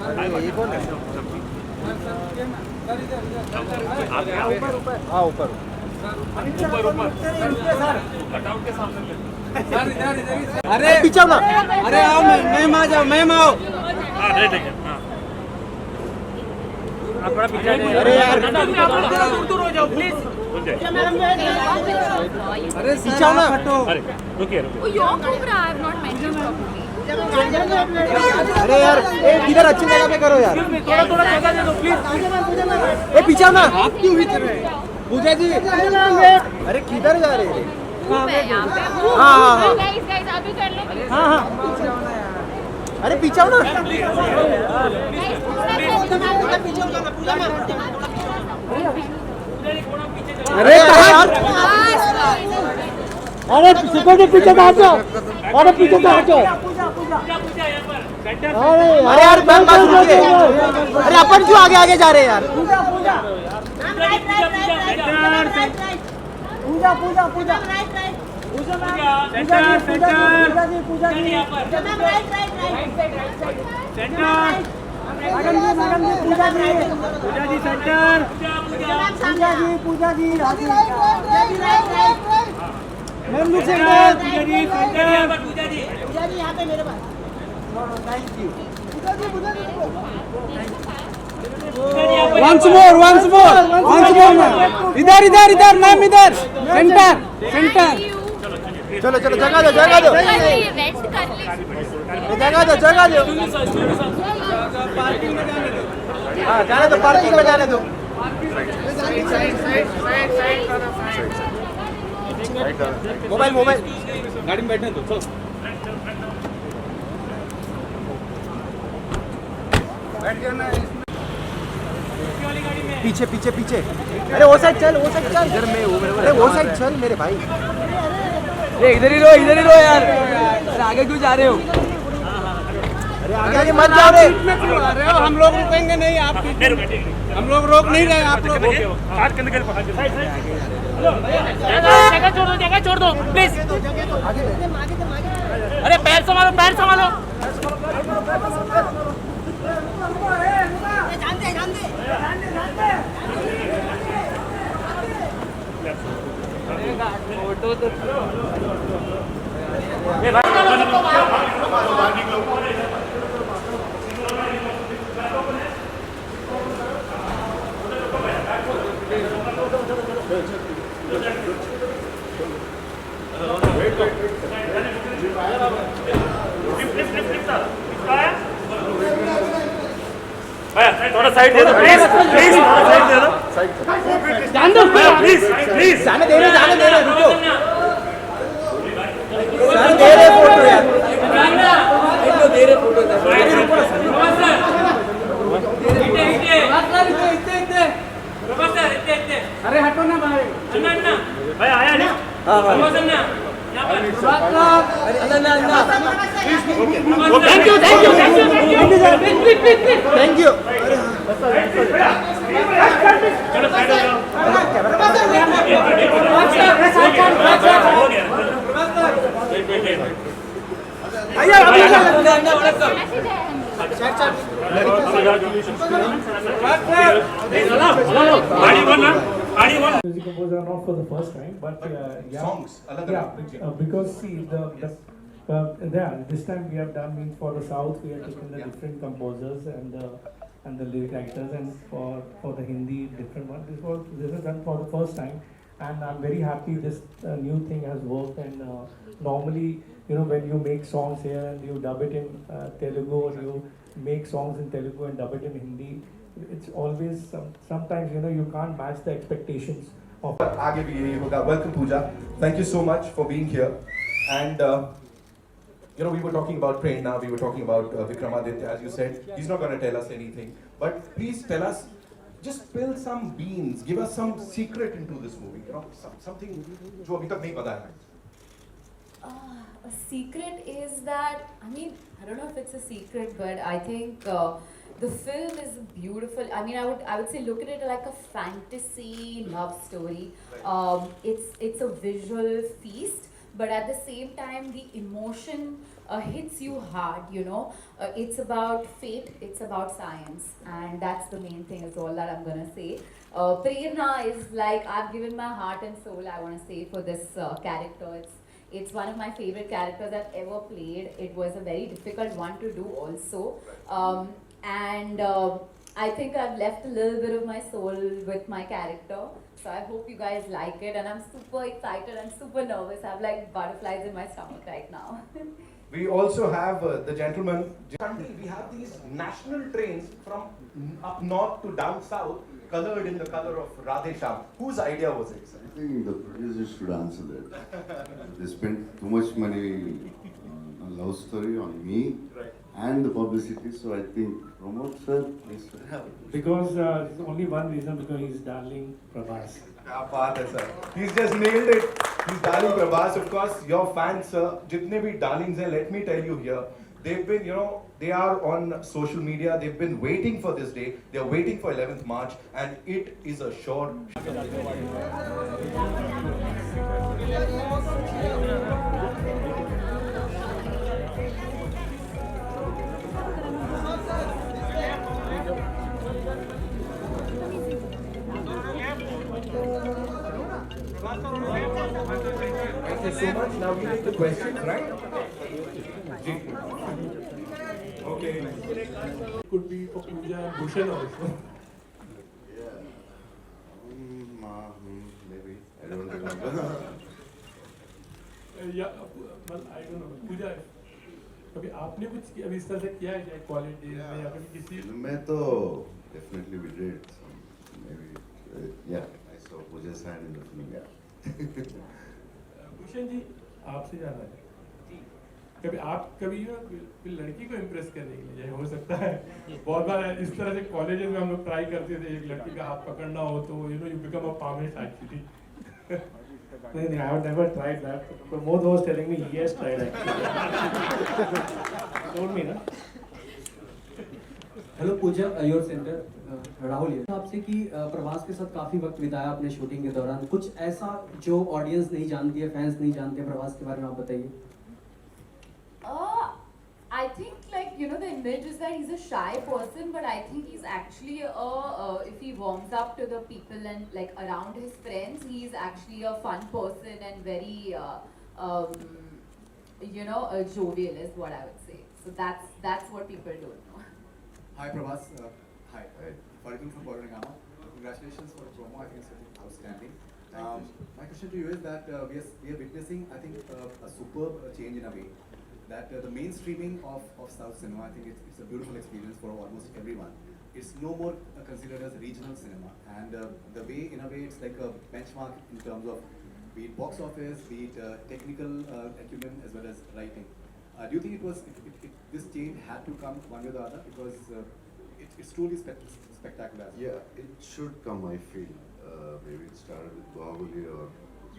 ये कौन है? हाँ ऊपर अरे पीछे ना, अरे आओ मैम आ जाओ, मैम आओ। ठीक है थोड़ा पीछे। अरे यार दूर हो जाओ प्लीज। अरे पीछे आओ ना। अरे रुकिए अरे यार इधर अच्छी जगह पे करो यार, थोड़ा थोड़ा जगह दे दो प्लीज। ए पीछे आओ ना। आप क्यों इधर है पूजा जी? अरे किधर जा रहे हैं? हाँ अरे पीछे आओ ना। अरे यार अरे सिक्योरिटी पीछे कहाँ जाओ? अरे पीछे कहाँ जाओ? अरे यार मैम बात रुकिए। अरे अपन क्यों आगे आगे जा रहे हैं यार? पूजा once more इधर मैम इधर सेंटर। चलो जगह दो जगह दो। हाँ जाने दो, पार्किंग में जाने दो। मोबाइल गाड़ी में बैठने दो। चलो बैठ गया ना। पीछे अरे वो साइड चल इधर में। अरे वो साइड चल मेरे भाई। इधर ही रहो यार। अरे आगे क्यों जा रहे हो? अरे आगे मत जाओ रे। हम लोग रुकेंगे नहीं, आप हम लोग रोक नहीं रहे। आप लोग जगह छोड़ दो प्लीज। अरे पैर संभालो। फोटो तो थोड़ा साइड दे दो प्लीज। साइड दे दो। जान दो प्लीज। जाने दे रहे रुको। सर दे रहे फोटो यार। दे रहे फोटो। अरे हटो ना भाई। भाई आया नहीं। हाँ thank you. Music composer not for the first time, but songs. Because see this time we have done means for the South we have taken the different composers and the lyric writers, and for the Hindi different one. This is done for the first time, and I'm very happy this new thing has worked. And normally when you make songs here and you dub it in Telugu, or you make songs in Telugu and dub it in Hindi, it's always sometimes you can't match the expectations of. आगे भी यही होगा. Welcome Pooja. Thank you so much for being here. And we were talking about Prerna, we were talking about Vikramaditya. As you said, he's not going to tell us anything. But please tell us, just spill some beans, give us some secret into this movie. Something जो अभी तक नहीं पता है. A secret is that, I don't know if it's a secret, but I think the film is beautiful. I would say look at it like a fantasy love story. It's a visual feast, but at the same time, the emotion hits you hard, you know. It's about fate, it's about science, and that's the main thing, is all that I'm gonna say. Prerna is like, I've given my heart and soul, I wanna say, for this character. It's one of my favorite characters I've ever played. It was a very difficult one to do also. And I think I've left a little bit of my soul with my character. So I hope you guys like it, and I'm super excited and super nervous. I have like butterflies in my stomach right now. We also have the gentleman. We have these national trains from up north to down south, colored in the color of Radhe Shyam. Whose idea was it, sir? I think the producers should answer that. They spent too much money on love story on me and the publicity, so I think promote sir needs to have it. Because there's only one reason, because he's darling Prabhas. क्या बात है sir? He's just nailed it. He's darling Prabhas. Of course, your fans, sir, जितने भी darlings हैं, let me tell you here, they've been, you know, they are on social media. They've been waiting for this day. They are waiting for 11th March, and it is a sure. Thank you so much. Now we take the questions, right? Okay. Could be for Pooja and Bhushan also. Yeah. Maybe. I don't remember. Yeah, well, I don't know. Pooja, कभी आपने कुछ अभी इस तरह से किया है क्या कॉलेज डेज में या कभी किसी मैं तो definitely we did some, maybe yeah, I saw Pooja's hand in the film, yeah. Bhushan ji आपसे जाना है कभी आप कभी कोई लड़की को इम्प्रेस करने के लिए हो सकता है बहुत बार इस तरह से कॉलेजेस में हम लोग ट्राई करते थे एक लड़की का हाथ पकड़ना हो तो you know you become a palmist actually नहीं I have never tried that Pramod was telling me he has tried actually told me ना hello Pooja your centre Rahul ये आपसे कि प्रभास के साथ काफी वक्त बिताया अपने शूटिंग के दौरान कुछ ऐसा जो ऑडियंस नहीं जानती है फैंस नहीं जानते प्रभास के बारे में आप बताइए I think, like, you know, the image is that he's a shy person, but I think he's actually if he warms up to the people and like around his friends, he's actually a fun person and very you know, jovial is what I would say. So that's what people don't know. Hi Prabhas, hi. Fargun from Hungama. Congratulations for the promo. I think it's outstanding. My question to you is that we are witnessing, I think, a superb change in a way. That the mainstreaming of South cinema, I think it's a beautiful experience for almost everyone. It's no more considered as regional cinema, and the way, in a way, it's like a benchmark in terms of be it box office, be it technical acumen as well as writing. Do you think this change had to come one way or the other, because it's truly spectacular? Yeah, it should come, I feel. Maybe it started with Bahubali or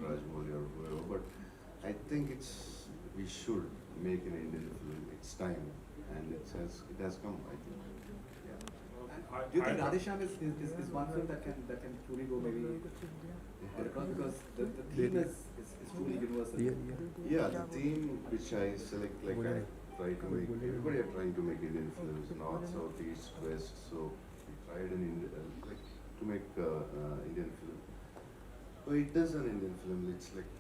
Rajmouli or whoever, but I think we should make an Indian film. It's time, and it has come, I think. Yeah. And do you think Radhe Shyam is one film that can truly go maybe across, because the theme is truly universal? Yeah, the theme which I select, like I try to make, everybody are trying to make Indian films, north, south, east, west, so we tried like to make Indian film. So it is an Indian film, it's like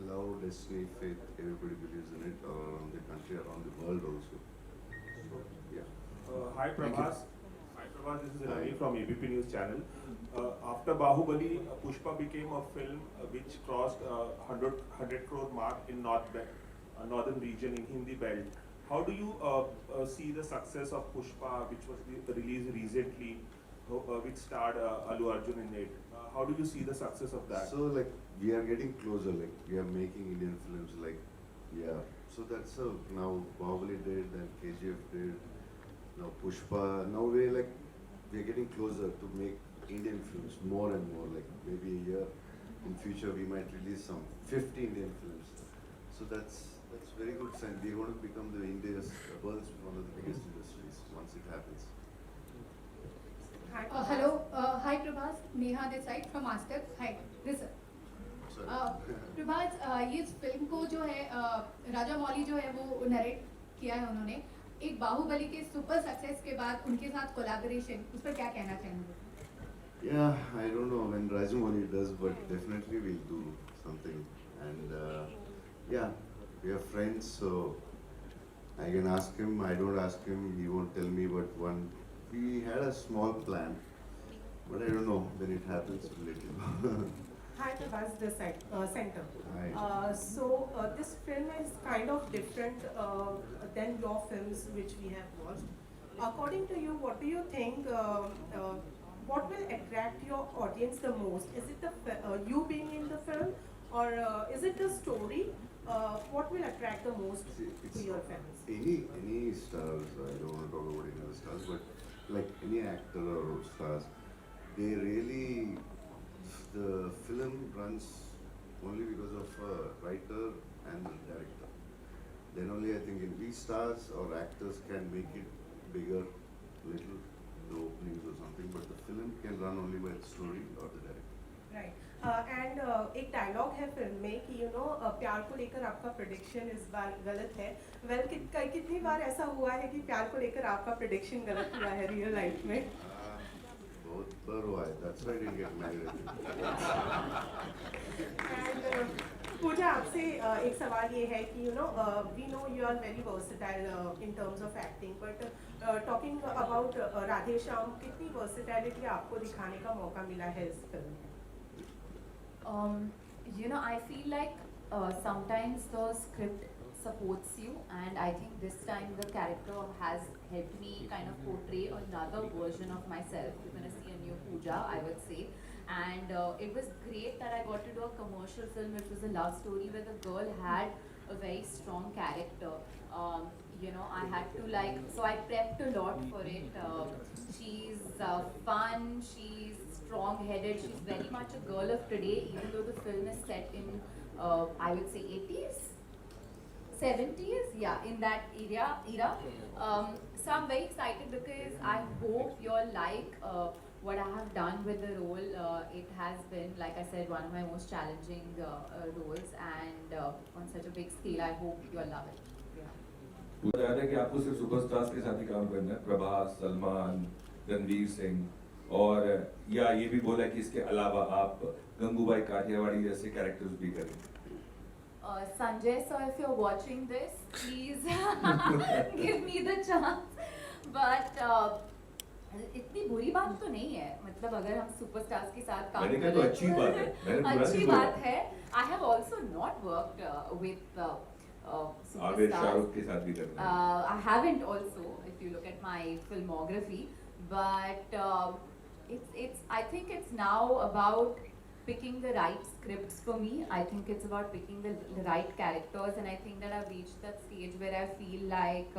love, destiny, faith, everybody believes in it around the country, around the world also. So, yeah. Hi Prabhas. Hi Prabhas, this is Ravi from ABP News channel. After Bahubali, Pushpa became a film which crossed 100 crore mark in northern region in Hindi belt. How do you see the success of Pushpa, which was released recently, which starred Allu Arjun in it? How do you see the success of that? So like we are getting closer, like we are making Indian films, like yeah. So that's now Bahubali did, then KGF did, now Pushpa. Now we're getting closer to make Indian films more and more. Like maybe a year in future we might release some 50 Indian films. So that's very good sign. We're going to become the world's one of the biggest industries once it happens. Hello, hi Prabhas, Neha this side from Master. Hi, this sir. Prabhas ये इस film को जो है राजा मौली जो है वो narrate किया है उन्होंने एक बाहुबली के सुपर सक्सेस के बाद उनके साथ कोलैबोरेशन उस पर क्या कहना चाहेंगे? Yeah, I don't know when Rajamoli does, but definitely we'll do something. And yeah, we are friends, so I can ask him. I don't ask him; he won't tell me. But we had a small plan, but I don't know when it happens. We'll let you know. Hi, Prabhas, this side, center. Hi. This film is kind of different than your films which we have watched. According to you, what do you think? What will attract your audience the most? Is it you being in the film, or is it the story? What will attract the most to your fans? Any stars, I don't want to talk about any other stars, but like any actor or stars, they really, the film runs only because of a writer and the director. Then only I think we stars or actors can make it bigger, little, the openings or something, but the film can run only by the story or the director. Right. And एक dialogue है film में कि प्यार को लेकर आपका prediction इस बार गलत है. वेल कितनी बार ऐसा हुआ है कि प्यार को लेकर आपका प्रेडिक्शन गलत हुआ है रियल लाइफ में? बहुत बार हुआ है. That's why I didn't get married. And पूजा आपसे एक सवाल ये है कि we know you are very versatile in terms of acting, but talking about Radhe Shyam, कितनी versatility आपको दिखाने का मौका मिला है इस फिल्म में? I feel like sometimes the script supports you, and I think this time the character has helped me kind of portray another version of myself. You're gonna see a new Pooja, I would say. And it was great that I got to do a commercial film which was a love story where the girl had a very strong character. I had to so I prepped a lot for it. She's fun, she's strong-headed, she's very much a girl of today, even though the film is set in, I would say 80s, 70s, yeah, in that era. So I'm very excited because I hope you'll like what I have done with the role. It has been, like I said, one of my most challenging roles, and on such a big scale, I hope you'll love it. पूजा याद है कि आपको सिर्फ superstars के साथ ही काम करना है, प्रभास, सलमान, रणवीर सिंह, और या ये भी बोला कि इसके अलावा आप गंगूबाई काठियावाड़ी जैसे कैरेक्टर्स भी करें? Sanjay sir, if you're watching this, please give me the chance. But इतनी बुरी बात तो नहीं है, मतलब अगर हम सुपरस्टार्स के साथ काम करें तो अच्छी बात है, अच्छी बात है. I have also not worked with आगे शाह रुख के साथ भी करना है. I haven't also, if you look at my filmography, but I think it's now about picking the right scripts for me. I think it's about picking the right characters, and I think that I've reached that stage where I feel like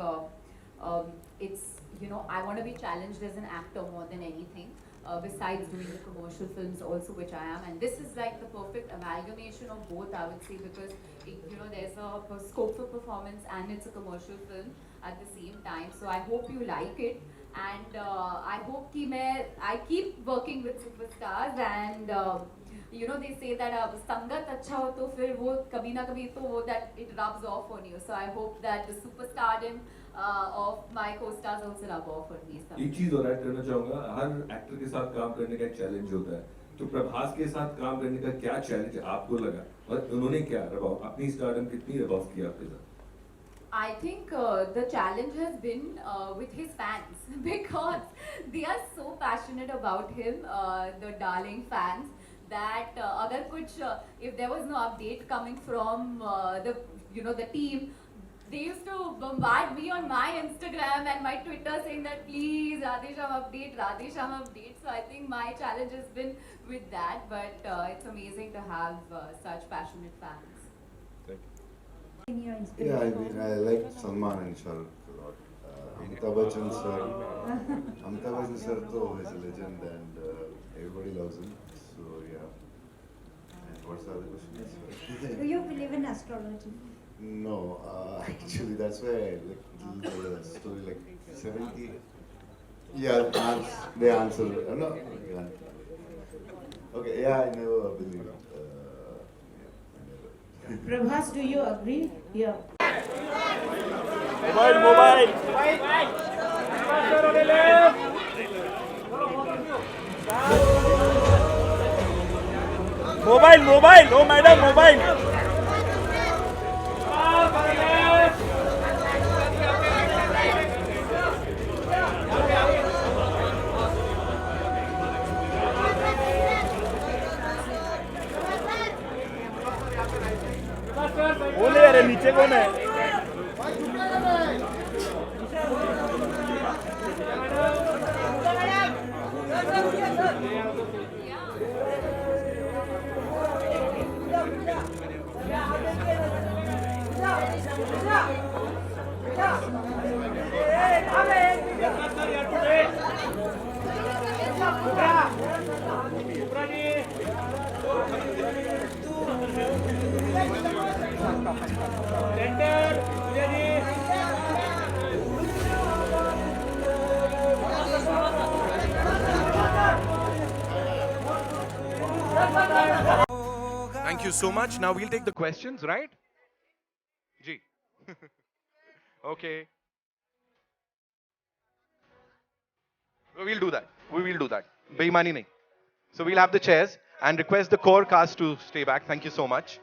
it's, I want to be challenged as an actor more than anything. Besides doing the commercial films also, which I am, and this is like the perfect amalgamation of both, I would say, because there's a scope for performance and it's a commercial film at the same time. So I hope you like it, and I hope I keep working with superstars, and they say that sangat अच्छा हो तो फिर वो कभी ना कभी तो वो that it rubs off on you. So I hope that the superstardom of my co-stars also rub off on me. एक चीज और ऐड करना चाहूँगा, हर एक्टर के साथ काम करने का एक चैलेंज होता है, तो प्रभास के साथ काम करने का क्या चैलेंज आपको लगा, और उन्होंने क्या अपनी स्टारडम कितनी रिवॉल्व किया आपके साथ? I think the challenge has been with his fans because they are so passionate about him, the darling fans, that अगर कुछ if there was no update coming from the team, they used to bombard me on my Instagram and my Twitter saying that please Radhe Shyam update, Radhe Shyam update. So I think my challenge has been with that, but it's amazing to have such passionate fans. Yeah, I like Salman and Shah Rukh a lot. Amitabh Bachchan sir is a legend, and everybody loves him. So yeah. And what's the other question? Do you believe in astrology? No, actually that's why I like the story like 70. Yeah, they answer. No, yeah. Okay, yeah, I never believed. Prabhas, do you agree? Yeah. Mobile, oh madam, mobile. बोले अरे नीचे कौन है? Thank you so much. Now we'll take the questions, right? Ji. Okay. We'll do that. We will do that. Beimani nahi. So we'll have the chairs and request the core cast to stay back. Thank you so much.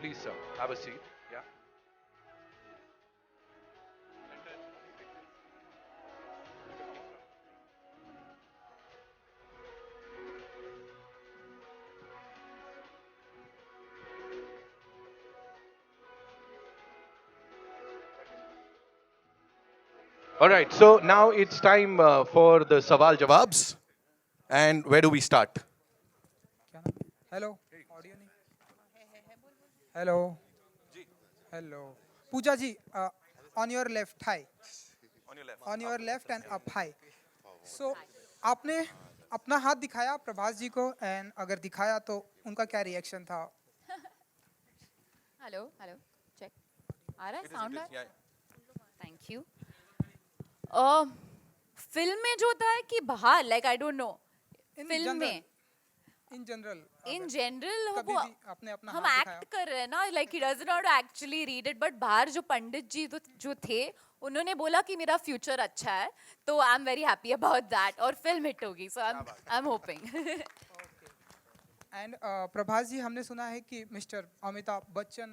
Please, sir, have a seat. Yeah. All right, so now it's time for the Sawal Jawabs. And where do we start? Hello audio नहीं hello hello Pooja ji on your left high on your left and up high so आपने अपना हाथ दिखाया प्रभास जी को and अगर दिखाया तो उनका क्या रिएक्शन था हेलो हेलो चेक आ रहा है साउंड थैंक यू फिल्म में जो होता है कि बाहर like I don't know film में इन इन जनरल अपने अपना हम एक्ट कर रहे हैं ना like he does not actually read it but बाहर जो पंडित जी जो थे उन्होंने बोला कि मेरा फ्यूचर अच्छा है तो I am very happy about that और फिल्म हिट होगी so I am hoping and Prabhas ji हमने सुना है कि मिस्टर अमिताभ बच्चन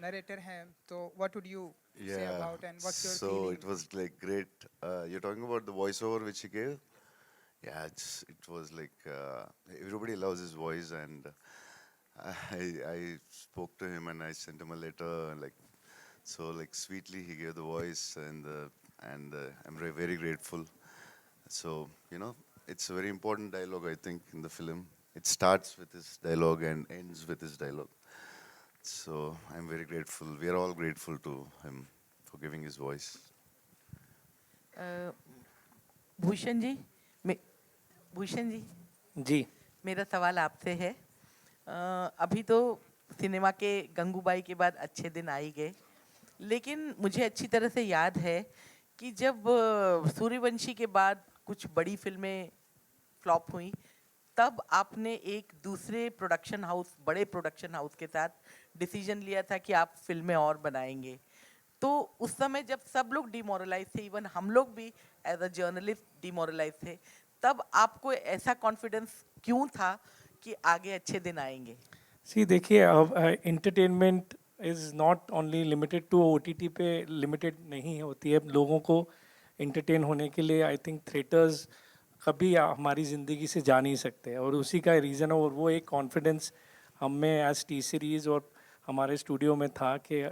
नरेटर हैं तो what would you say about and what's your feeling? So it was like great. You're talking about the voiceover which he gave? Yeah, it was like everybody loves his voice, and I spoke to him and I sent him a letter, and like sweetly he gave the voice, and I'm very, very grateful. So it's a very important dialogue, I think, in the film. It starts with his dialogue and ends with his dialogue. So I'm very grateful. We are all grateful to him for giving his voice. Bhushan ji ji मेरा सवाल आपसे है अभी तो cinema के गंगूबाई के बाद अच्छे दिन आ ही गए लेकिन मुझे अच्छी तरह से याद है कि जब सूर्यवंशी के बाद कुछ बड़ी फिल्में फ्लॉप हुई तब आपने एक दूसरे प्रोडक्शन हाउस बड़े प्रोडक्शन हाउस के साथ डिसीजन लिया था कि आप फिल्में और बनाएंगे तो उस समय जब सब लोग डिमोरलाइज थे इवन हम लोग भी एज अ जर्नलिस्ट डिमोरलाइज थे तब आपको ऐसा कॉन्फिडेंस क्यों था कि आगे अच्छे दिन आएंगे सी देखिए entertainment is not only limited to OTT पे लिमिटेड नहीं होती है लोगों को एंटरटेन होने के लिए आई थिंक थिएटर्स कभी हमारी ज़िंदगी से जा नहीं सकते और उसी का रीज़न और वो एक कॉन्फिडेंस हम में एज टी सीरीज़ और हमारे स्टूडियो में था कि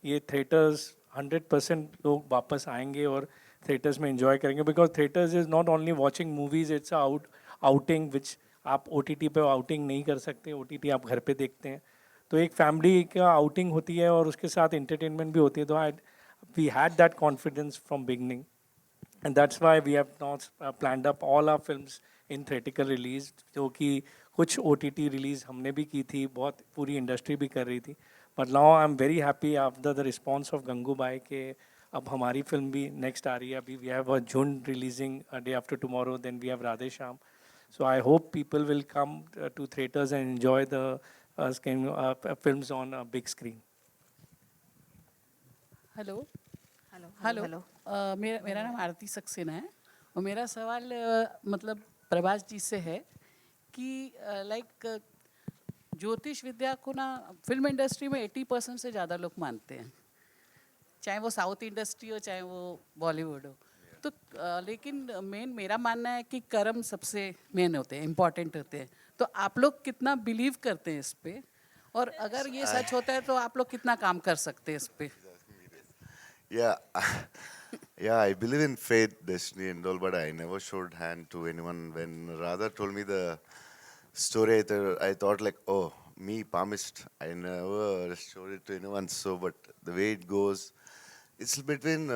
ये थिएटर्स 100% लोग वापस आएंगे और थिएटर्स में एंजॉय करेंगे because theatres is not only watching movies it's outing which आप OTT पे आउटिंग नहीं कर सकते OTT आप घर पे देखते हैं तो एक फैमिली का आउटिंग होती है और उसके साथ एंटरटेनमेंट भी होती है तो we had that confidence from beginning and that's why we have now planned up all our films in theatrical release जो कि कुछ OTT रिलीज़ हमने भी की थी, बहुत पूरी इंडस्ट्री भी कर रही थी. But now I am very happy after the response of Gangubai के अब हमारी फिल्म भी नेक्स्ट आ रही है. अभी we have a Jhund releasing day after tomorrow, then we have Radhe Shyam. So I hope people will come to theaters and enjoy the films on a big screen. Hello hello hello मेरा नाम आरती सक्सेना है और मेरा सवाल मतलब प्रभास जी से है कि लाइक ज्योतिष विद्या को ना फिल्म इंडस्ट्री में 80% से ज़्यादा लोग मानते हैं, चाहे वो साउथ इंडस्ट्री हो चाहे वो बॉलीवुड हो. तो लेकिन मेरा मानना है कि कर्म सबसे मेन होते हैं, इम्पॉर्टेंट होते हैं. तो आप लोग कितना बिलीव करते हैं इस पे, और अगर ये सच होता है तो आप लोग कितना काम कर सकते हैं इस पे? Yeah, yeah, I believe in fate, destiny, and all, but I never showed hand to anyone. When Radha told me the story, I thought like, oh, me, palmist. I never showed it to anyone. So, but the way it goes, it's between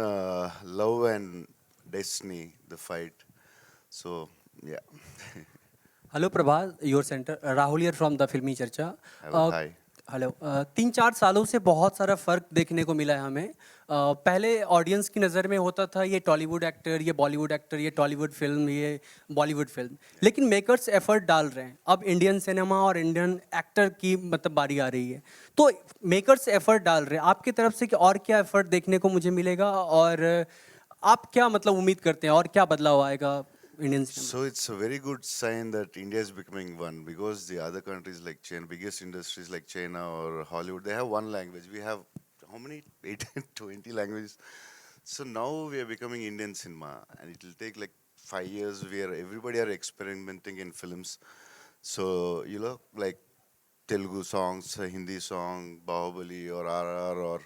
love and destiny, the fight. So, yeah. Hello Prabhas, your center. Rahul here from the Filmi Charcha. Hello, hi. Hello 3-4 सालों से बहुत सारा फ़र्क देखने को मिला है हमें. पहले ऑडियंस की नज़र में होता था ये टॉलीवुड एक्टर, ये बॉलीवुड एक्टर, ये टॉलीवुड फिल्म, ये बॉलीवुड फिल्म. लेकिन मेकर्स एफर्ट डाल रहे हैं. अब इंडियन सिनेमा और इंडियन एक्टर की मतलब बारी आ रही है. तो मेकर्स एफर्ट डाल रहे हैं, आपकी तरफ से कि और क्या एफर्ट देखने को मुझे मिलेगा, और आप क्या मतलब उम्मीद करते हैं और क्या बदलाव आएगा Indian cinema? So it's a very good sign that India is becoming one, because the other countries like China, biggest industries like China or Hollywood, they have one language. We have how many? 18, 20 languages. So now we are becoming Indian cinema, and it will take like 5 years where everybody are experimenting in films. So you know, like Telugu songs, Hindi song, Bahubali or RR, or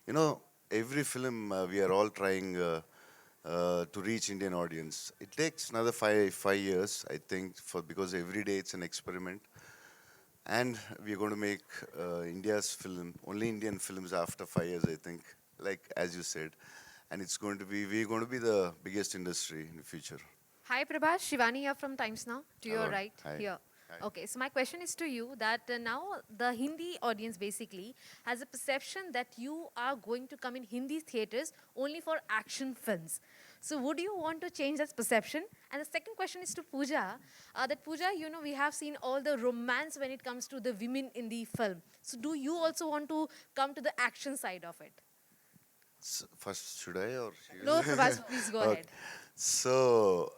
you know, every film we are all trying. To reach Indian audience. It takes another five years, I think, because every day it's an experiment. And we're going to make India's film, only Indian films after 5 years, I think, like as you said. And we're going to be the biggest industry in the future. Hi Prabhas, Shivani here from Times Now, to your Hello. right Hi. here. Hi. Okay, so my question is to you that now the Hindi audience basically has a perception that you are going to come in Hindi theatres only for action films. So would you want to change that perception? And the second question is to Pooja, that Pooja, you know, we have seen all the romance when it comes to the women in the film. So do you also want to come to the action side of it? First, should I or she? No, Prabhas, please go ahead. So,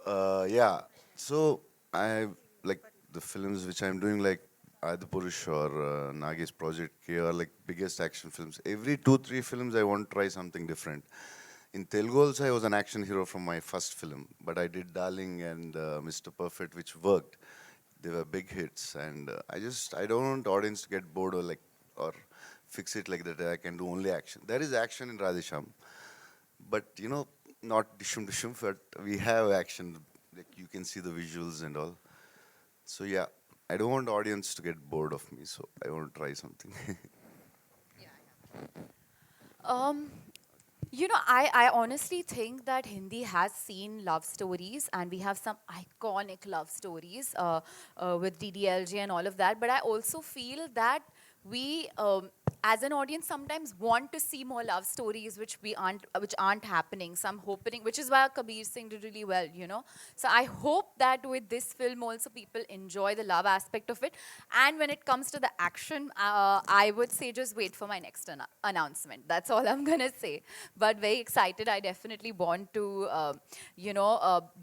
yeah. So, I like the films which I'm doing, like Adipurush or Nagesh Project K, are like biggest action films. Every 2-3 films, I want to try something different. In Telugu also, I was an action hero from my first film, but I did Darling and Mr. Perfect, which worked. They were big hits, and I don't want audience to get bored or fix it like that. I can do only action. There is action in Radhe Shyam, but you know, not dishum dishum, but we have action. Like you can see the visuals and all. So yeah, I don't want audience to get bored of me, so I want to try something. You know, I honestly think that Hindi has seen love stories, and we have some iconic love stories with DDLJ and all of that. But I also feel that we, as an audience, sometimes want to see more love stories which aren't happening. So I'm hoping, which is why Kabir Singh did really well, you know. So I hope that with this film also people enjoy the love aspect of it. And when it comes to the action, I would say just wait for my next announcement. That's all I'm gonna say. But very excited. I definitely want to,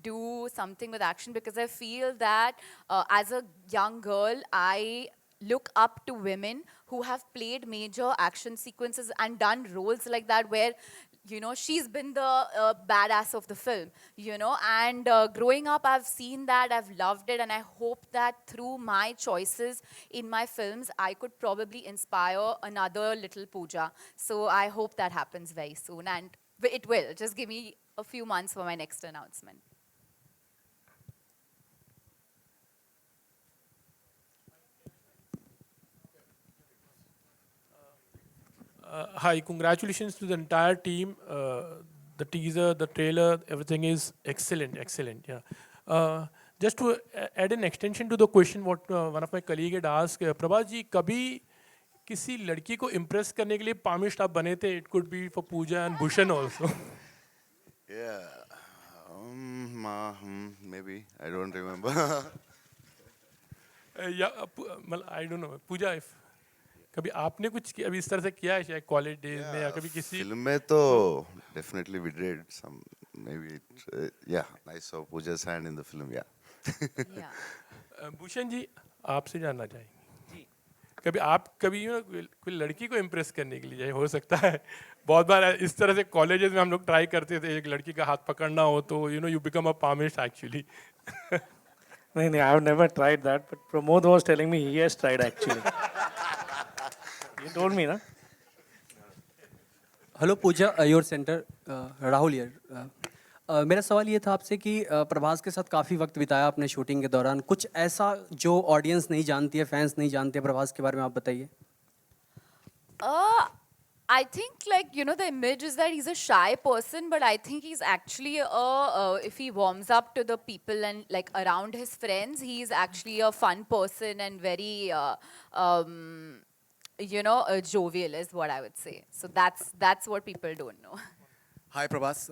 do something with action, because I feel that as a young girl, I look up to women who have played major action sequences and done roles like that, where, you know, she's been the badass of the film, you know. And growing up, I've seen that, I've loved it, and I hope that through my choices in my films, I could probably inspire another little Pooja. So I hope that happens very soon, and it will. Just give me a few months for my next announcement. Hi, congratulations to the entire team. The teaser, the trailer, everything is excellent, excellent. Yeah. just to add an extension to the question what one of my colleague had asked, Prabhas ji, कभी किसी लड़की को impress करने के लिए palmist आप बने थे? It could be for Pooja and Bhushan also. Yeah, maybe I don't remember. Yeah, मतलब I don't know. Pooja, if कभी आपने कुछ अभी इस तरह से किया है शायद कॉलेज डेज में या कभी किसी फिल्म में तो definitely we did some, maybe yeah, I saw Pooja's hand in the film, yeah. Bhushan ji आपसे जानना चाहेंगे कभी आप कभी कोई लड़की को इम्प्रेस करने के लिए हो सकता है बहुत बार इस तरह से कॉलेजेस में हम लोग ट्राई करते थे एक लड़की का हाथ पकड़ना हो तो you become a palmist actually नहीं, I have never tried that, but Pramod was telling me he has tried actually. He told me, na? Hello Pooja, your centre Rahul here. मेरा सवाल ये था आपसे कि प्रभास के साथ काफ़ी वक्त बिताया आपने शूटिंग के दौरान, कुछ ऐसा जो ऑडियंस नहीं जानती है, फैंस नहीं जानते प्रभास के बारे में, आप बताइए। I think, like, you know, the image is that he's a shy person, but I think he's actually if he warms up to the people and like around his friends, he's actually a fun person and very jovial is what I would say. So that's what people don't know. Hi Prabhas.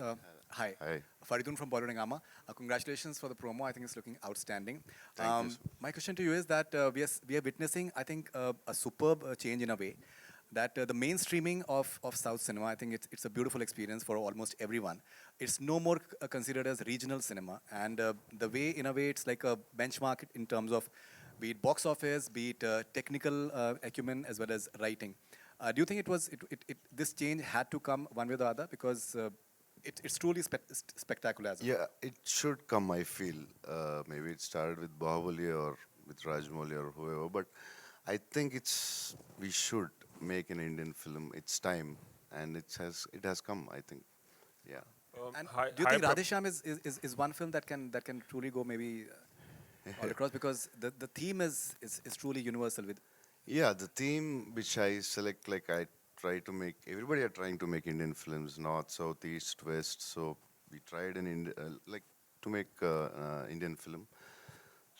Hi. Hi. Faridun from Bollywood Hungama. Congratulations for the promo. I think it's looking outstanding. Thank you. My question to you is that we are witnessing, I think, a superb change in a way. That the mainstreaming of South cinema, I think it's a beautiful experience for almost everyone. It's no more considered as regional cinema. And the way, in a way, it's like a benchmark in terms of be it box office, be it technical acumen, as well as writing. Do you think this change had to come one way or the other? Because it's truly spectacular. Yeah, it should come, I feel. Maybe it started with Bahubali or with Rajmouli or whoever, but I think we should make an Indian film. It's time, and it has come, I think. Yeah. And do you think Radhe Shyam is one film that can truly go maybe all across, because the theme is truly universal with. Yeah, the theme which I select, like I try to make, everybody are trying to make Indian films, north, south, east, west. So we tried to make Indian film.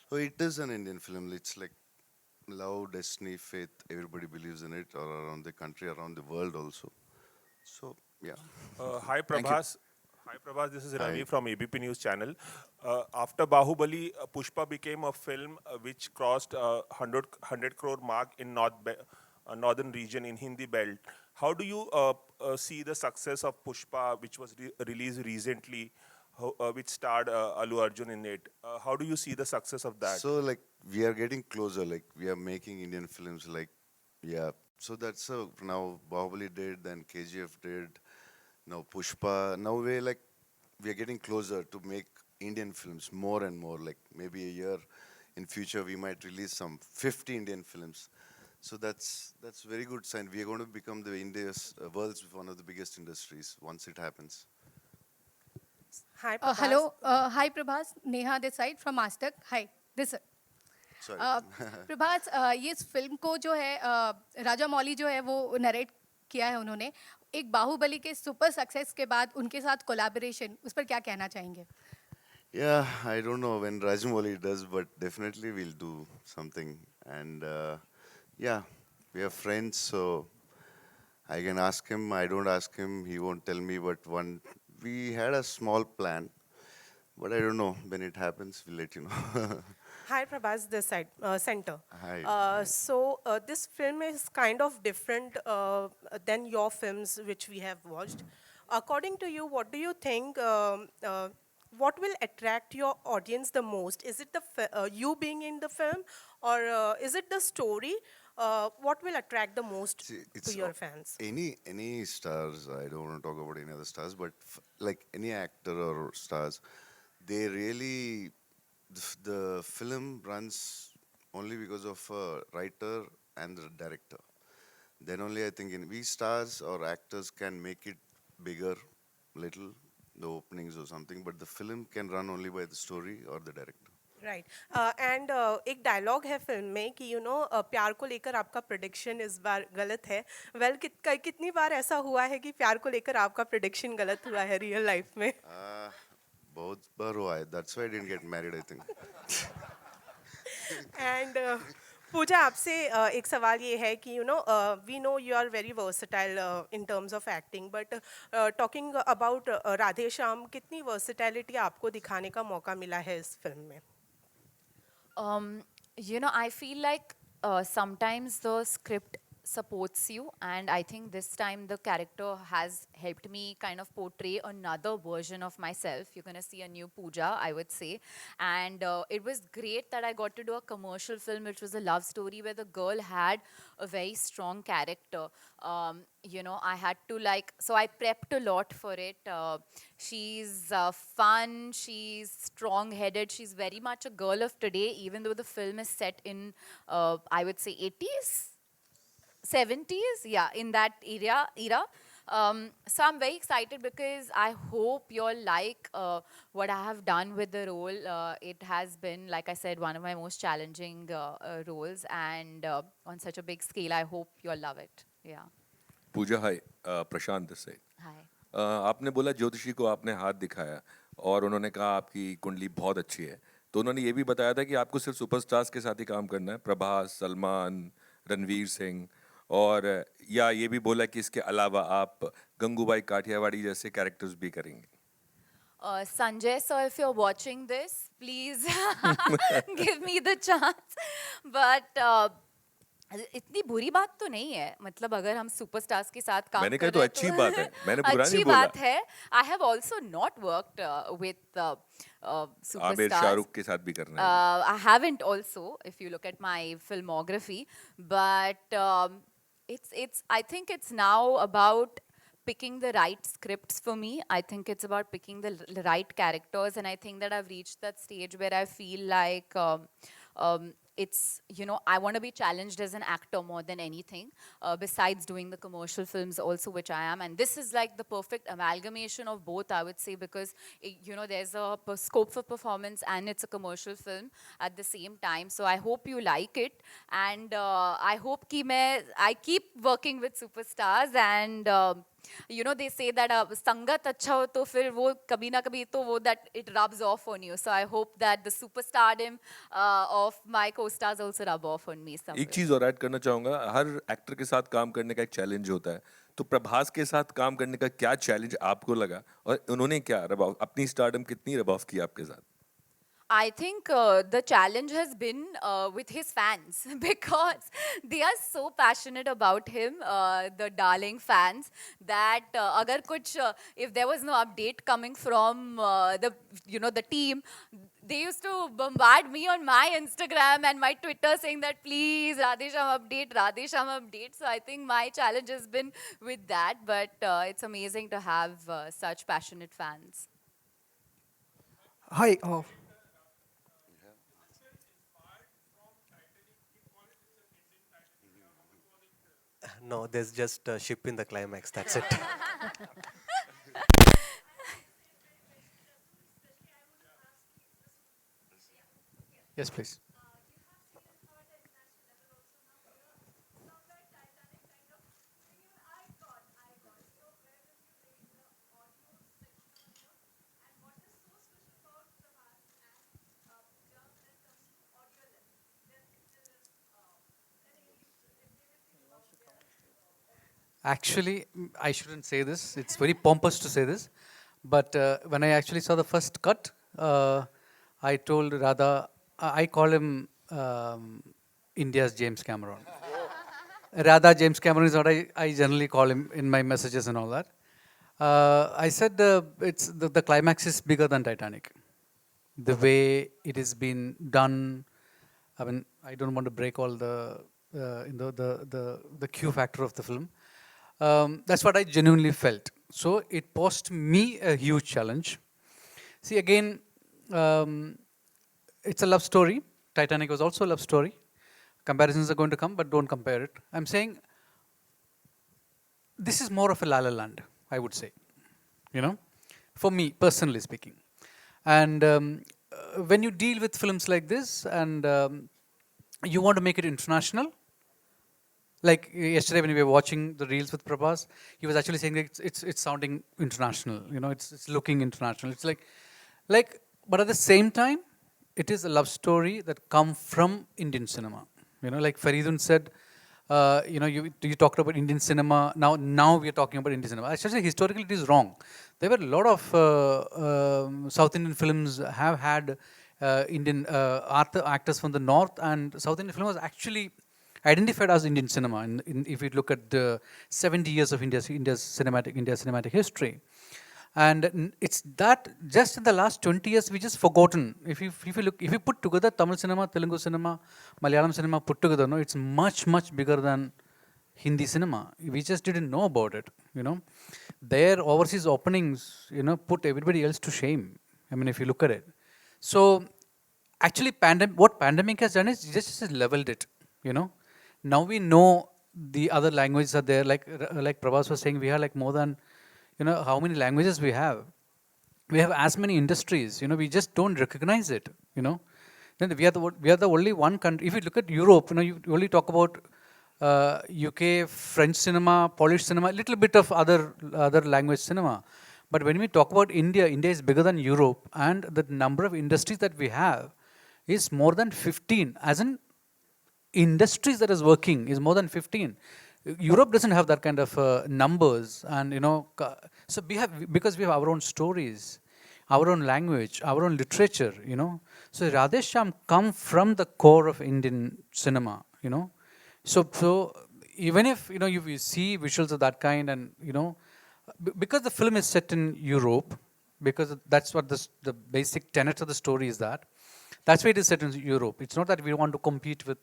So it is an Indian film. It's like love, destiny, faith. Everybody believes in it, or around the country, around the world also. So yeah. Hi Prabhas. Hi Prabhas, this is Ravi from ABP News channel. After Bahubali, Pushpa became a film which crossed 100 crore mark in northern region in Hindi belt. How do you see the success of Pushpa, which was released recently, which starred Allu Arjun in it? How do you see the success of that? So like we are getting closer. Like we are making Indian films. Like yeah. So that's now Bahubali did, then KGF did. Now Pushpa, now we are getting closer to make Indian films more and more. Like maybe a year in future we might release some 50 Indian films. So that's very good sign. We are going to become the world's one of the biggest industries once it happens. Hi Prabhas. Hello, hi Prabhas. Neha this side from Mastak. Hi, this side. Sorry. Prabhas ये इस film को जो है राजा मौली जो है वो narrate किया है उन्होंने, एक बाहुबली के सुपर सक्सेस के बाद उनके साथ कोलैबोरेशन, उस पर क्या कहना चाहेंगे? Yeah, I don't know when Rajmouli does, but definitely we'll do something. And yeah, we are friends, so I can ask him. I don't ask him, he won't tell me. But we had a small plan, but I don't know when it happens. We'll let you know. Hi Prabhas, this side, center. Hi. So this film is kind of different than your films which we have watched. According to you, what do you think, what will attract your audience the most? Is it you being in the film, or is it the story? What will attract the most to your fans? Any stars, I don't want to talk about any other stars, but like any actor or stars, they really, the film runs only because of a writer and the director. Then only I think we stars or actors can make it bigger, little, the openings or something, but the film can run only by the story or the director. Right. And एक dialogue है film में कि प्यार को लेकर आपका prediction इस बार गलत है. Well, कितनी बार ऐसा हुआ है कि प्यार को लेकर आपका प्रेडिक्शन गलत हुआ है रियल लाइफ में? बहुत बार हुआ है. That's why I didn't get married, I think. And पूजा आपसे एक सवाल ये है कि we know you are very versatile in terms of acting, but talking about Radhe Shyam, कितनी versatility आपको दिखाने का मौका मिला है इस फिल्म में? I feel like sometimes the script supports you, and I think this time the character has helped me kind of portray another version of myself. You're going to see a new Pooja, I would say. And it was great that I got to do a commercial film, which was a love story where the girl had a very strong character. I had to so I prepped a lot for it. She's fun, she's strong-headed, she's very much a girl of today, even though the film is set in, I would say, 80s? 70s, yeah, in that era. So I'm very excited because I hope you all like what I have done with the role. It has been, like I said, one of my most challenging roles, and on such a big scale, I hope you all love it. Yeah. Pooja, hi, Prashant this side. Hi. आपने बोला ज्योतिषी को आपने हाथ दिखाया और उन्होंने कहा आपकी कुंडली बहुत अच्छी है, तो उन्होंने ये भी बताया था कि आपको सिर्फ सुपरस्टार्स के साथ ही काम करना है, प्रभास, सलमान, रणवीर सिंह, और या ये भी बोला कि इसके अलावा आप गंगूबाई काठियावाड़ी जैसे कैरेक्टर्स भी करेंगे. Sanjay sir, if you're watching this, please give me the chance. But इतनी बुरी बात तो नहीं है, मतलब अगर हम सुपरस्टार्स के साथ काम मैंने कहा तो अच्छी बात है, मैंने बुरा नहीं बोला. अच्छी बात है. I have also not worked with superstars. Aamir, Shahrukh के साथ भी करना है. I haven't also, if you look at my filmography, but I think it's now about picking the right scripts for me. I think it's about picking the right characters, and I think that I've reached that stage where I feel like it's, I want to be challenged as an actor more than anything, besides doing the commercial films also, which I am. And this is like the perfect amalgamation of both, I would say, because, there's a scope for performance and it's a commercial film at the same time. So I hope you like it. And I hope I keep working with superstars, and they say that sangat acha ho to fir wo kabhi na kabhi to wo that it rubs off on you. So I hope that the superstardom of my co-stars also rub off on me somewhere. एक चीज और add करना चाहूंगा, हर actor के साथ काम करने का एक चैलेंज होता है, तो प्रभास के साथ काम करने का क्या चैलेंज आपको लगा और उन्होंने क्या अपनी स्टारडम कितनी रब ऑफ की आपके साथ? I think the challenge has been with his fans, because they are so passionate about him, the darling fans, that if there was no update coming from the team, they used to bombard me on my Instagram and my Twitter saying that please Radhe Shyam update. So I think my challenge has been with that, but it's amazing to have such passionate fans. Hi. No, there's just a ship in the climax, that's it. Yes, please. Actually, I shouldn't say this. It's very pompous to say this. But when I actually saw the first cut, I told Radha, I call him India's James Cameron. Radha James Cameron is what I generally call him in my messages and all that. I said the climax is bigger than Titanic. The way it has been done, I mean, I don't want to break all the Q factor of the film. That's what I genuinely felt. So it posed me a huge challenge. See, again, it's a love story. Titanic was also a love story. Comparisons are going to come, but don't compare it. I'm saying this is more of a La La Land, I would say, for me, personally speaking. And when you deal with films like this and you want to make it international, like yesterday when we were watching the reels with Prabhas, he was actually saying that it's sounding international, it's looking international. It's Like, but at the same time, it is a love story that come from Indian cinema. You know, like Faridun said, you talked about Indian cinema. Now we are talking about Indian cinema. Actually, historically, it is wrong. There were a lot of South Indian films have had Indian actors from the north, and South Indian film was actually identified as Indian cinema. If you look at the 70 years of India's cinematic history. And it's that just in the last 20 years we just forgotten. If you put together Tamil cinema, Telugu cinema, Malayalam cinema put together, no, it's much bigger than Hindi cinema. We just didn't know about it. Their overseas openings, put everybody else to shame. I mean, if you look at it. So actually, what pandemic has done is just leveled it. Now we know the other languages are there. Like Prabhas was saying, we have like more than how many languages we have. We have as many industries. We just don't recognize it. Then we are the only one country. If you look at Europe, you only talk about UK, French cinema, Polish cinema, a little bit of other language cinema. But when we talk about India, India is bigger than Europe, and the number of industries that we have is more than 15. As in industries that is working is more than 15. Europe doesn't have that kind of numbers, and so because we have our own stories, our own language, our own literature. So Radhe Shyam come from the core of Indian cinema. So even if you see visuals of that kind, and because the film is set in Europe, because that's what the basic tenet of the story is that's why it is set in Europe. It's not that we want to compete with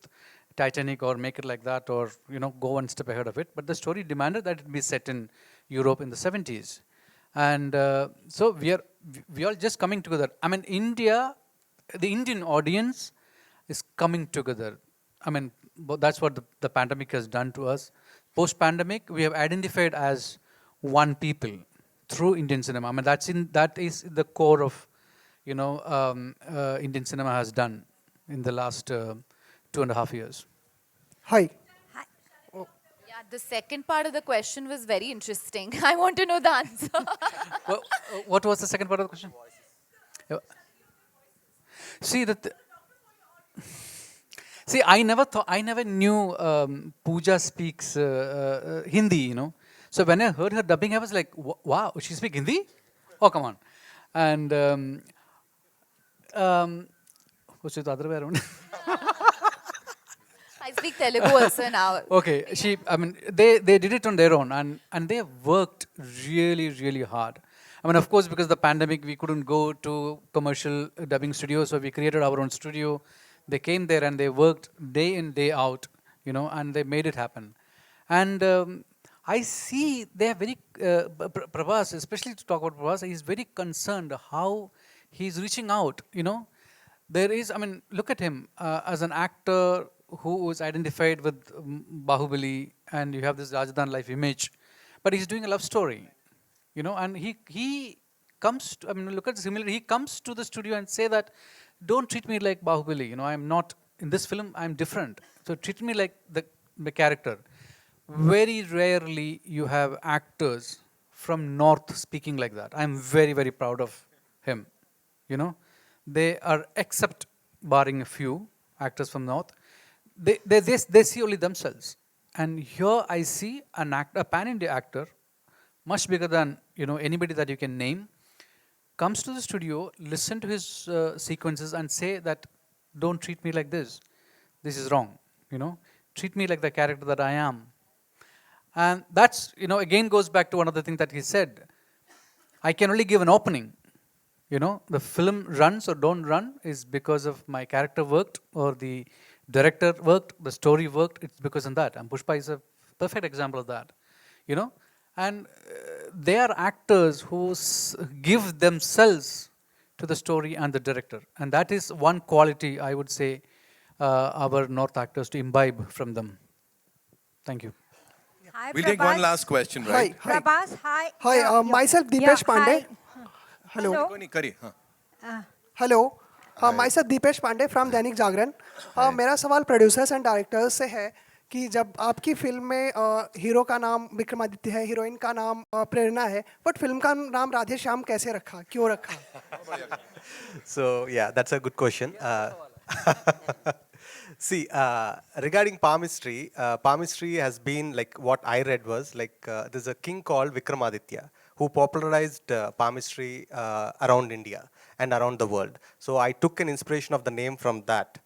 Titanic or make it like that, or go one step ahead of it. But the story demanded that it be set in Europe in the 70s, and so we are just coming together. I mean, the Indian audience is coming together. I mean, that's what the pandemic has done to us. Post-pandemic, we have identified as one people through Indian cinema. I mean, that is the core of Indian cinema has done in the last 2.5 years. Hi. Yeah, the second part of the question was very interesting. I want to know the answer. Well, what was the second part of the question? See, I never knew Pooja speaks Hindi, So when I heard her dubbing, I was like, wow, she speaks Hindi? Oh, come on. And what's the other way around? I speak Telugu also now. Okay, they did it on their own, and they have worked really hard. I mean, of course, because of the pandemic, we couldn't go to commercial dubbing studios, so we created our own studio. They came there and they worked day in, day out, and they made it happen. And I see they are very, Prabhas, especially to talk about Prabhas, he's very concerned how he's reaching out, There is, look at him as an actor who was identified with Bahubali, and you have this Rajadan life image, but he's doing a love story, and he comes to, look at the similarity, he comes to the studio and say that, don't treat me like Bahubali, I'm not, in this film, I'm different, so treat me like the character. Very rarely you have actors from North speaking like that. I'm very proud of him, They are, except barring a few actors from North, they see only themselves. And here I see a pan-India actor, much bigger than anybody that you can name, comes to the studio, listen to his sequences and say that, don't treat me like this. This is wrong. Treat me like the character that I am. And that's, again goes back to one of the things that he said. I can only give an opening. The film runs or don't run is because of my character worked, or the director worked, the story worked. It's because of that. And Pushpa is a perfect example of that. And they are actors who give themselves to the story and the director. And that is one quality, I would say, our North actors to imbibe from them. Thank you. Hi, We'll take one last question, right? Hi. Prabhas, hi. Hi, myself Deepesh Pandey. Hello. Hello. Myself Deepesh Pandey from Dainik Jagran. मेरा सवाल producers and directors से है कि जब आपकी film में hero का नाम विक्रमादित्य है, हीरोइन का नाम प्रेरणा है, बट फिल्म का नाम राधे श्याम कैसे रखा, क्यों रखा? So yeah, that's a good question. See, regarding palmistry, palmistry has been like what I read was like there's a king called Vikramaditya who popularized palmistry around India and around the world. So I took an inspiration of the name from that.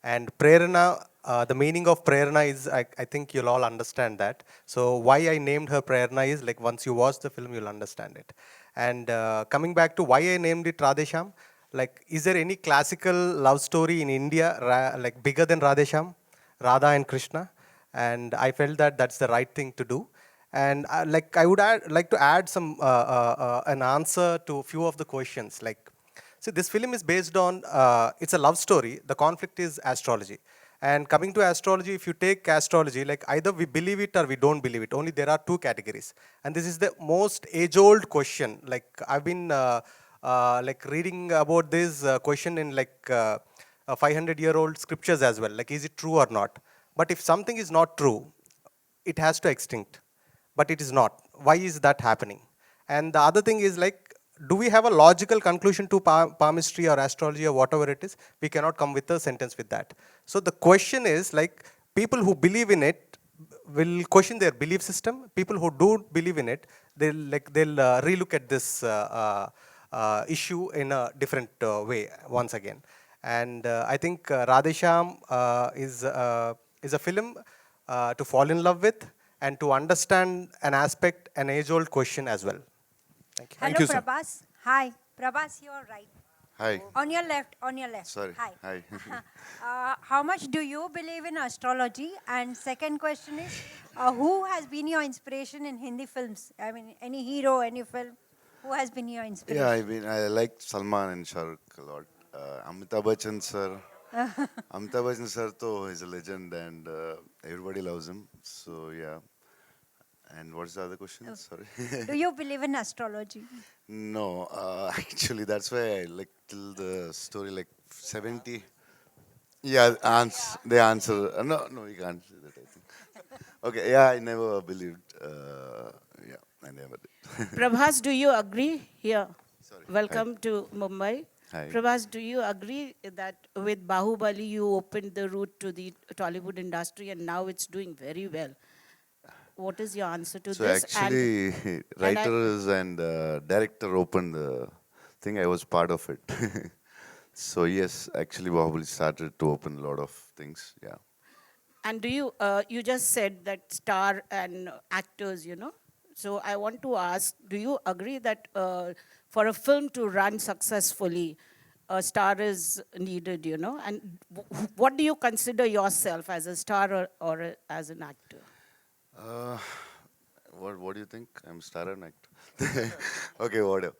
And Prerana, the meaning of Prerana is, I think you'll all understand that. So why I named her Prerana is like once you watch the film, you'll understand it. And coming back to why I named it Radhe Shyam, like is there any classical love story in India like bigger than Radhe Shyam, Radha and Krishna? And I felt that that's the right thing to do. And like I would like to add some an answer to a few of the questions. Like, see, this film is based on, it's a love story. The conflict is astrology. And coming to astrology, if you take astrology, like either we believe it or we don't believe it. Only there are two categories. And this is the most age-old question. Like I've been like reading about this question in like 500-year-old scriptures as well. Like, is it true or not? But if something is not true, it has to extinct. But it is not. Why is that happening? And the other thing is like, do we have a logical conclusion to palmistry or astrology or whatever it is? We cannot come with a sentence with that. So the question is like, people who believe in it will question their belief system. People who don't believe in it, they'll relook at this issue in a different way once again. And I think Radhe Shyam is a film to fall in love with and to understand an aspect, an age-old question as well. Thank you. Hello, Thank you, sir. Prabhas. Hi. Prabhas, you're right. Hi. On your left, on your left. Sorry. Hi. How much do you believe in astrology? And second question is, who has been your inspiration in Hindi films? I mean, any hero, any film? Who has been your inspiration? Yeah, I like Salman and Shah Rukh a lot. Amitabh Bachchan sir. Amitabh Bachchan sir is a legend and everybody loves him. So yeah. And what's the other question? Sorry. Do you believe in astrology? No, actually that's why I like till the story like 70. Yeah, they answer. No, you can't say that, I think. Okay, yeah, I never believed. Yeah, I never did. Prabhas, do you agree here? Sorry. Welcome to Mumbai. Hi. Prabhas, do you agree that with Bahubali you opened the route to the Tollywood industry and now it's doing very well? What is your answer to So this? actually, writers and director opened the thing. I was part of it. So yes, actually, Bahubali started to open a lot of things. Yeah. And do you, you just said that star and actors, you know. So I want to ask, do you agree that for a film to run successfully, a star is needed, you know? And what do you consider yourself as a star or as an actor? What do you think? I'm star and actor. Okay, whatever.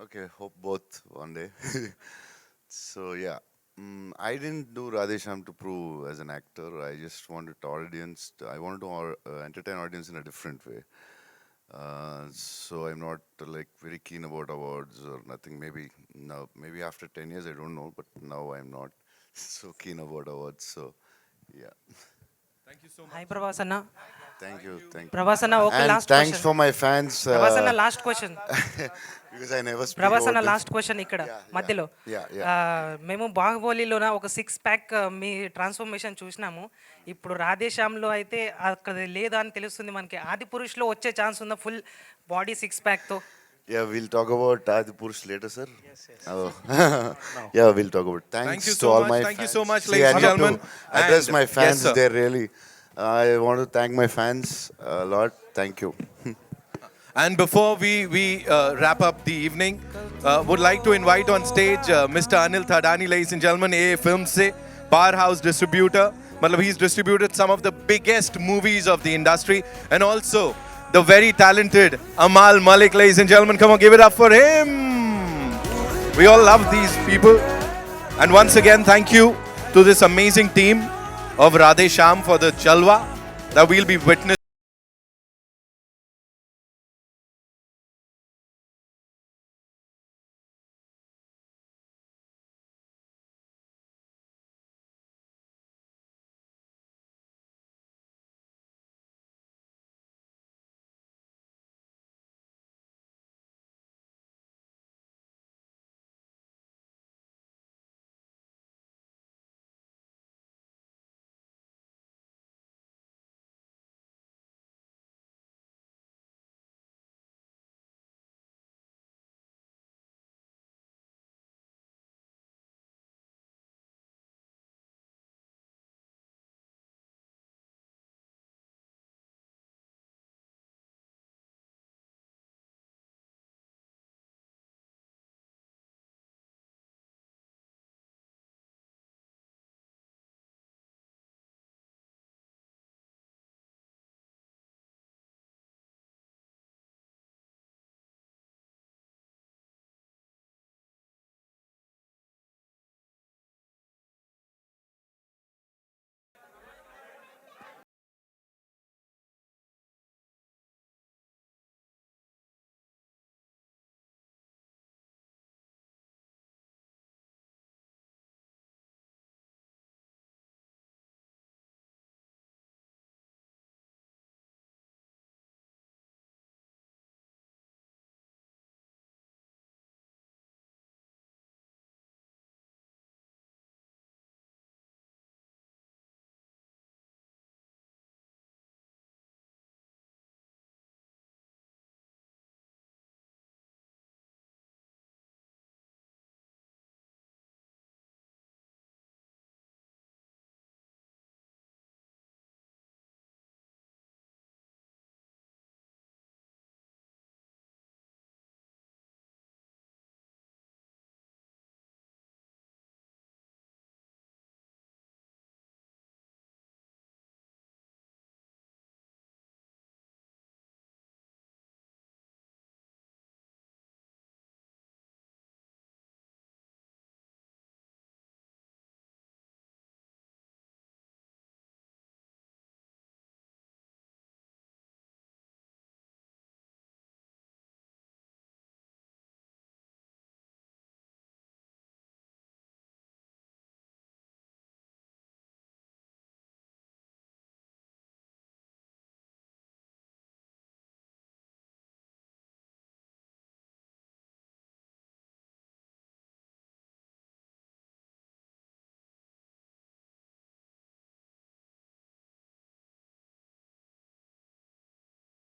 Okay, hope both one day. So yeah, I didn't do Radhe Shyam to prove as an actor. I just wanted audience. I wanted to entertain audience in a different way. So I'm not like very keen about awards or nothing. Maybe now, maybe after 10 years, I don't know. But now I'm not so keen about awards. So yeah. Thank you so much. Hi, Prabhas Anna. Thank you. Prabhas Anna, okay, and last thanks question. for my fans. Prabhas Anna, last question. Because I never speak Prabhas Anna, about last question ikkada మధ్యలో మేము బాహుబలిలోన ఒక 6 pack మీ transformation చూసినాము. ఇప్పుడు రాధేశ్యామ్లో అయితే అక్కడ లేదా అని తెలుస్తుంది మనకి. ఆది పురుష్లో వచ్చే ఛాన్స్ ఉందా ఫుల్ బాడీ 6 ప్యాక్ తో? Yeah, we'll talk about Adi Purush later, sir. Yes. Oh. Yeah, we'll talk about it. Thanks to all my fans. Thank you so much, See, ladies and I need gentlemen. to address my fans. Yes, sir. They're really. I want to thank my fans a lot. Thank you. And before we wrap up the evening, would like to invite on stage Mr. Anil Thadani, ladies and gentlemen, AA Films se powerhouse distributor. He's distributed some of the biggest movies of the industry, and also the very talented Amal Malik, ladies and gentlemen. Come on, give it up for him. We all love these people. And once again, thank you to this amazing team of Radhe Shyam for the Jalwa that we'll be witnessing.